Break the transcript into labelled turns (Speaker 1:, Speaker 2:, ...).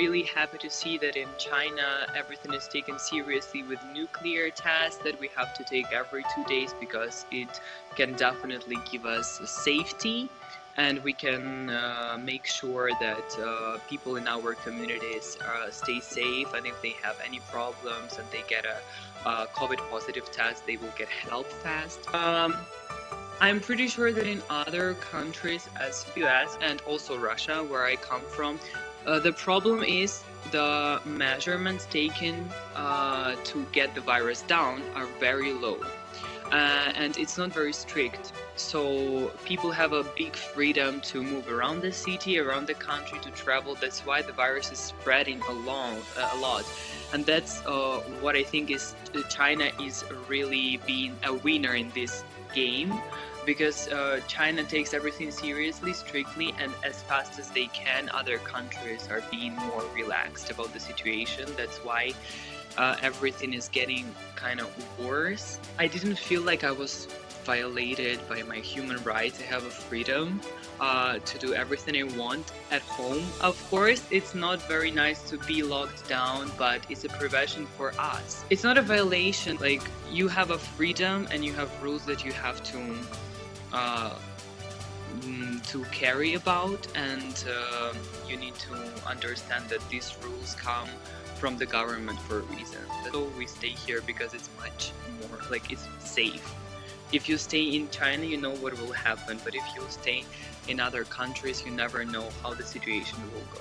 Speaker 1: really happy to see that in China everything is taken seriously with nuclear tests that we have to take every 2 days because it can definitely give us safety, and we can make sure that people in our communities stay safe, and if they have any problems and they get a COVID positive test, they will get help fast. I'm pretty sure that in other countries as US and also Russia, where I come from, the problem is the measurements taken to get the virus down are very low. And it's not very strict. So people have a big freedom to move around the city, around the country, to travel. That's why the virus is spreading a lot. And that's what I think is China is really being a winner in this game, because China takes everything seriously, strictly, and as fast as they can, other countries are being more relaxed about the situation. That's why everything is getting kind of worse. I didn't feel like I was violated by my human rights. I have a freedom to do everything I want at home. Of course, it's not very nice to be locked down, but it's a prevention for us. It's not a violation. Like, you have a freedom and you have rules that you have to carry about, and you need to understand that these rules come from the government for a reason. So we stay here because it's much more, like, it's safe. If you stay in China, you know what will happen, but if you stay in other countries, you never know how the situation will go.